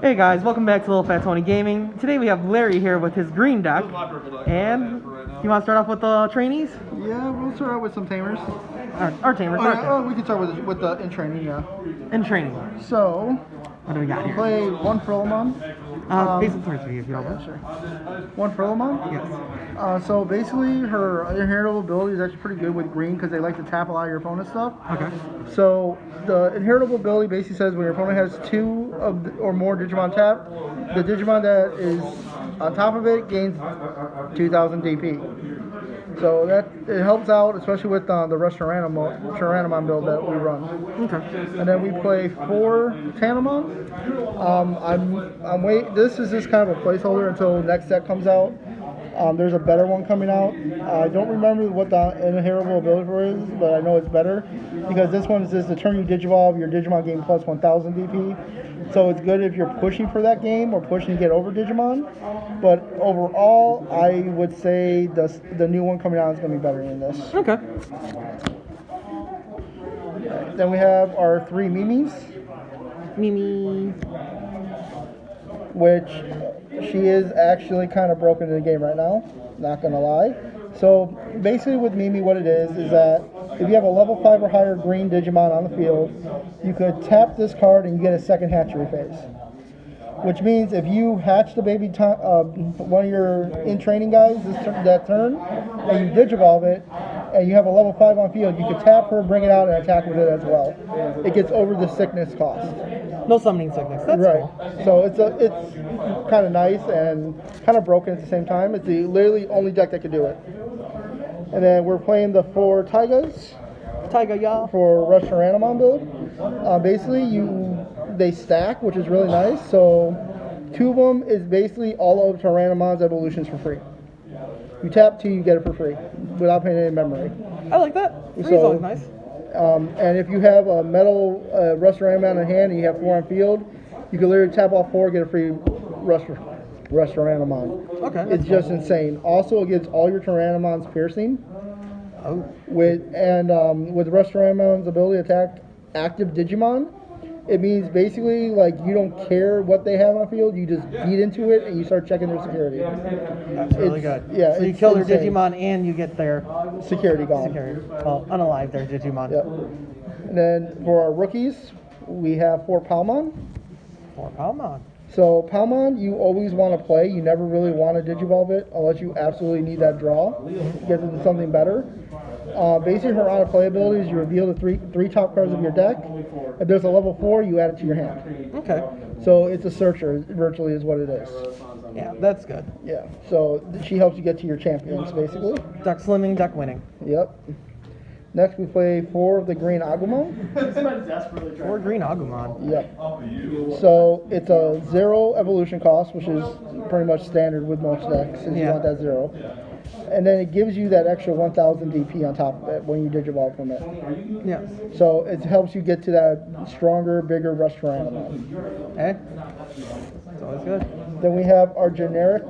Hey guys, welcome back to Little Fat Tony Gaming. Today we have Larry here with his green deck. And you want to start off with the trainees? Yeah, we'll start out with some tamers. Our tamers. We can start with the in training, yeah. In training. So, what do we got here? Play one cherrymon. Face it towards me if you don't mind. Sure. One cherrymon? Yes. So basically, her inheritable ability is actually pretty good with green because they like to tap a lot of your opponent's stuff. Okay. So the inheritable ability basically says when your opponent has two or more Digimon tapped, the Digimon that is on top of it gains 2,000 DP. So that it helps out, especially with the Rush Tyrannomon build that we run. Okay. And then we play 4 Tanamon. I'm wait. This is just kind of a placeholder until next set comes out. There's a better one coming out. I don't remember what the inheritable ability for is, but I know it's better because this one says the turn you Digivolve, your Digimon gain plus 1,000 DP. So it's good if you're pushing for that game or pushing to get over Digimon. But overall, I would say the new one coming out is going to be better than this. Okay. Then we have our 3 Mimis. Mimi. Which she is actually kind of broken in the game right now, not gonna lie. So basically with Mimi, what it is that if you have a level 5 or higher green Digimon on the field, you could tap this card and you get a second hatchery phase. Which means if you hatch the baby, one of your in-training guys that turn, and you Digivolve it, and you have a level 5 on field, you could tap her, bring it out, and attack with it as well. It gets over the sickness cost. No summoning sickness. That's right. Cool. So it's kind of nice and kind of broken at the same time. It's the literally only deck that could do it. And then we're playing the 4 Taigas. Taiga, yeah. For Rush Tyrannomon build. Basically, they stack, which is really nice. So 2 of them is basically all of Tyrannomon's evolutions for free. You tap 2, you get it for free without paying any memory. I like that. Free's always nice. And if you have a metal Rush Tyrannomon in hand and you have 4 on field, you can literally tap all 4, get a free Rush Tyrannomon. Okay. It's just insane. Also, it gives all your Tyrannomons piercing. Oh. With Rush Tyrannomon's ability to attack active Digimon, it means basically like you don't care what they have on field, you just beat into it and you start checking their security. That's really good. Yeah. So you kill their Digimon and you get their security gone. Well, unalive their Digimon. Yep. And then for our rookies, we have 4 Palmon. 4 Palmon. So Palmon, you always want to play. You never really want to Digivolve it unless you absolutely need that draw to get into something better. Basically, her auto play ability is you reveal the three top cards of your deck. If there's a level 4, you add it to your hand. Okay. So it's a searcher, virtually, is what it is. Yeah, that's good. Yeah. So she helps you get to your champions, basically. Deck slimming, deck winning. Yep. Next, we play 4 of the green Agumon. 4 green Agumon. Yep. So it's a 0 evolution cost, which is pretty much standard with most decks, since you want that 0. And then it gives you that extra 1,000 DP on top of it when you Digivolve from it. Yes. So it helps you get to that stronger, bigger Rush Tyrannomon. Okay. It's always good. Then we have our generic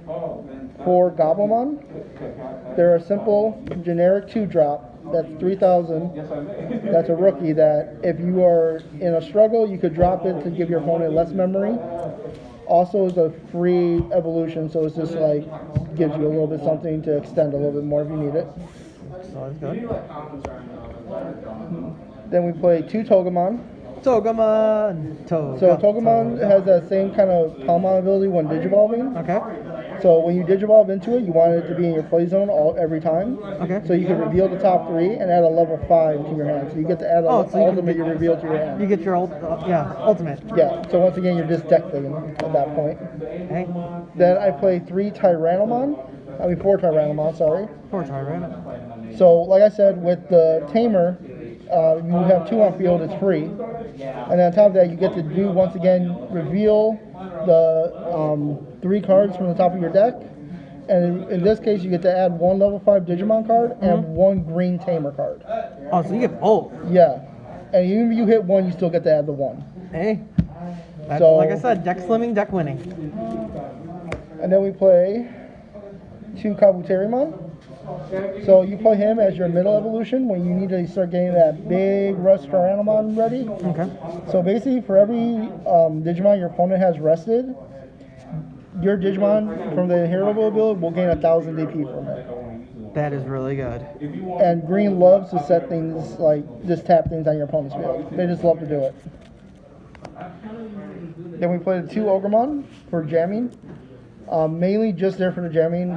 4 Goblimon. They're a simple generic 2-drop. That's 3,000. That's a rookie that if you are in a struggle, you could drop it to give your opponent less memory. Also, it's a free evolution, so it's just like gives you a little bit something to extend a little bit more if you need it. So that's good. Then we play 2 Togemon. Togemon. So Togemon has that same kind of Palmon ability when Digivolving. Okay. So when you Digivolve into it, you want it to be in your play zone every time. Okay. So you can reveal the top 3 and add a level 5 to your hand. So you get to add ultimate you reveal to your hand. You get your ultimate. Yeah. So once again, you're just deck building at that point. Okay. Then I play 4 Tyrannomon, sorry. 4 Tyrannomon. So like I said, with the Tamer, you have 2 on field, it's free. And then on top of that, you get to do, once again, reveal the 3 cards from the top of your deck. And in this case, you get to add 1 level 5 Digimon card and 1 green Tamer card. Oh, so you get both. Yeah. And even if you hit 1, you still get to add the 1. Hey. So, like I said, deck slimming, deck winning. And then we play 2 kabutariman. So you play him as your middle evolution when you need to start getting that big rush tyrannomon ready. Okay. So basically, for every Digimon your opponent has rested, your Digimon from the inheritable ability will gain 1,000 DP from it. That is really good. And green loves to set things like just tap things on your opponent's field. They just love to do it. Then we played 2 ogremon for jamming. Mainly just there for the jamming.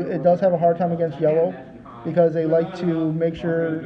It does have a hard time against yellow because they like to make sure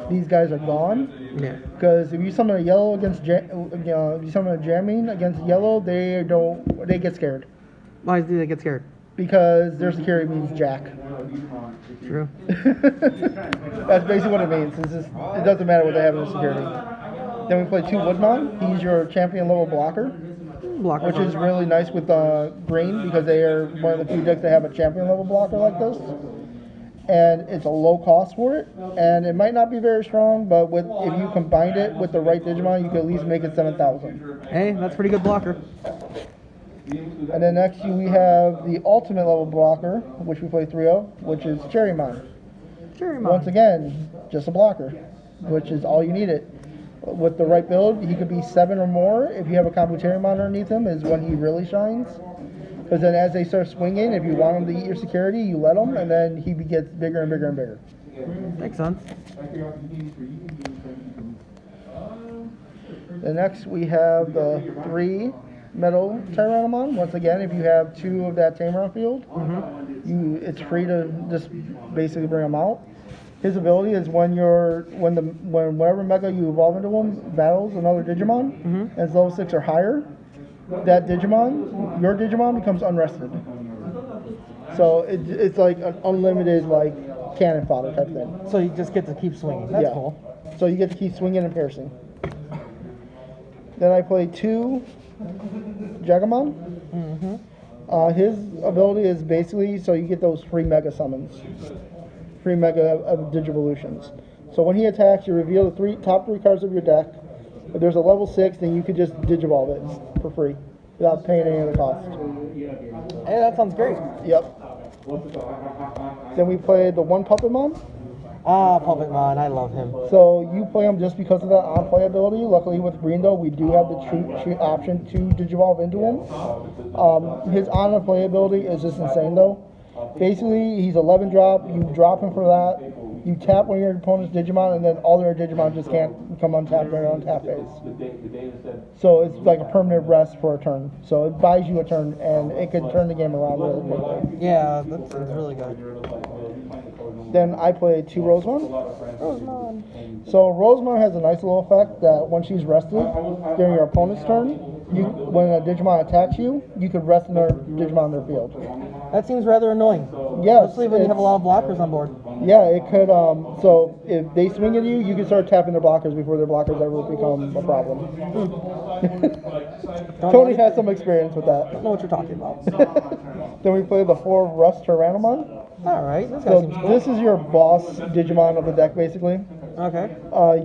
these guys are gone. Yeah. Because if you summon a yellow against if you summon a jamming against yellow, they get scared. Why do they get scared? Because their security means jack. True. That's basically what it means. It doesn't matter what they have in their security. Then we play 2 woodmon. He's your champion level blocker. Blocker. Which is really nice with green because they are one of the few decks that have a champion level blocker like this. And it's a low cost for it. And it might not be very strong, but if you combined it with the right Digimon, you could at least make it 7,000. Hey, that's pretty good blocker. And then next we have the ultimate level blocker, which we play 3 of, which is cherrymon. Cherrymon. Once again, just a blocker, which is all you need it. With the right build, he could be 7 or more. If you have a kabutariman underneath him, is when he really shines. Because then as they start swinging, if you want him to eat your security, you let him, and then he gets bigger and bigger and bigger. Makes sense. The next we have the 3 metal tyrannomon. Once again, if you have 2 of that tamer on field, it's free to just basically bring them out. His ability is when whatever mega you evolve into him battles another Digimon, as level 6 or higher, that Digimon, your Digimon, becomes unrested. So it's like an unlimited like cannon fodder type thing. So you just get to keep swinging. That's cool. So you get to keep swinging and piercing. Then I play 2 jaguar. His ability is basically so you get those free mega summons. Free mega of Digivolutions. So when he attacks, you reveal the top 3 cards of your deck. If there's a level 6, then you could just Digivolve it for free without paying any other cost. Hey, that sounds great. Yep. Then we played the 1 Puppetmon. Ah, Puppetmon, I love him. So you play him just because of that on-play ability. Luckily with brindo, we do have the option to Digivolve into him. His on-play ability is just insane though. Basically, he's 11 drop. You drop him for that. You tap one of your opponent's Digimon, and then all their Digimon just can't become untapped during an untap phase. So it's like a permanent rest for a turn. So it buys you a turn, and it can turn the game around really quickly. Yeah, that's really good. Then I play 2 Rosemon. Rosemon. So Rosemon has a nice little effect that when she's rested during your opponent's turn, when a Digimon attacks you, you could rest another Digimon on their field. That seems rather annoying. Yes, especially when you have a lot of blockers on board. Yeah, it could. So if they swing at you, you can start tapping their blockers before their blockers ever become a problem. Tony has some experience with that. I don't know what you're talking about. Then we play the 4 Rust Tyrannomon. Alright, this guy So seems cool. this is your boss Digimon of the deck, basically. Okay.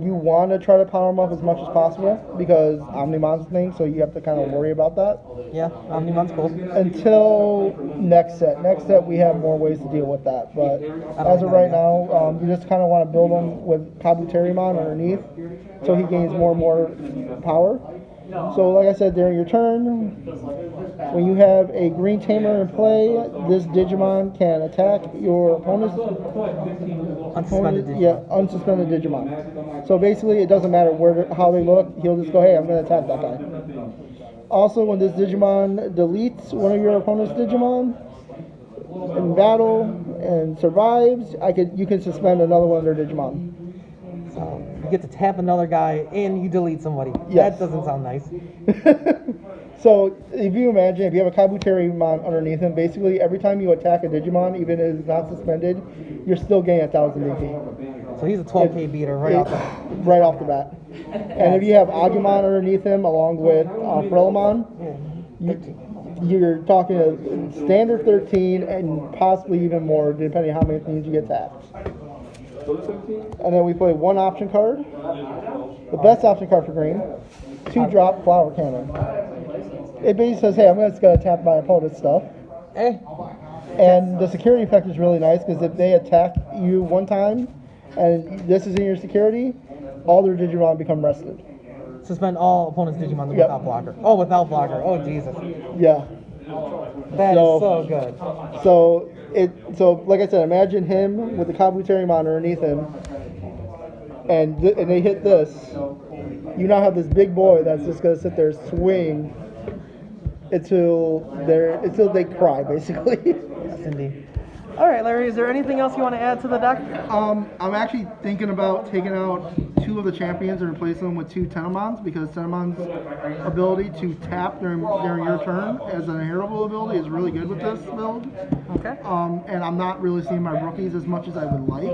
You want to try to power him up as much as possible because Omnimon's thing, so you have to kind of worry about that. Yeah, Omnimon's cool. Until next set. Next set, we have more ways to deal with that. But as of right now, you just kind of want to build him with kabutariman underneath so he gains more and more power. So like I said, during your turn, when you have a green tamer in play, this Digimon can attack your opponent's unsuspended Digimon. So basically, it doesn't matter how they look. He'll just go, hey, I'm going to attack that guy. Also, when this Digimon deletes one of your opponent's Digimon in battle and survives, you can suspend another one of their Digimon. So you get to tap another guy and you delete somebody. Yes. That doesn't sound nice. So if you imagine, if you have a kabutariman underneath him, basically every time you attack a Digimon, even if it's not suspended, you're still getting 1,000 DP. So he's a 12k beater right off the bat. And if you have Agumon underneath him along with Frellamon, you're talking a standard 13 and possibly even more depending on how many things you get tapped. And then we play 1 option card. The best option card for green. 2 drop flower cannon. It basically says, hey, I'm just going to tap my opponent's stuff. Eh? And the security effect is really nice because if they attack you one time and this is in your security, all their Digimon become rested. Suspend all opponents' Digimon Yep. without blocker. Oh, without blocker. Oh, Jesus. Yeah. That is so good. So like I said, imagine him with the kabutariman underneath him, and they hit this. You now have this big boy that's just gonna sit there swing until they cry, basically. Yes, indeed. All right, Larry, is there anything else you want to add to the deck? I'm actually thinking about taking out 2 of the champions and replacing them with 2 Tenomons, because Tenomon's ability to tap during your turn as an inheritable ability is really good with this build. Okay. And I'm not really seeing my rookies as much as I would like.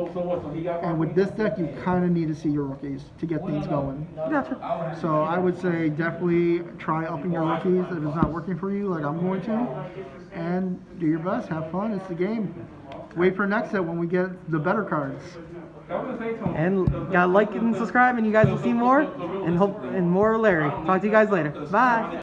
And with this deck, you kind of need to see your rookies to get things going. Gotcha. So I would say definitely try upping your rookies if it's not working for you, like I'm going to. And do your best, have fun, it's the game. Wait for next set when we get the better cards. And gotta like and subscribe, and you guys will see more, and more Larry. Talk to you guys later. Bye.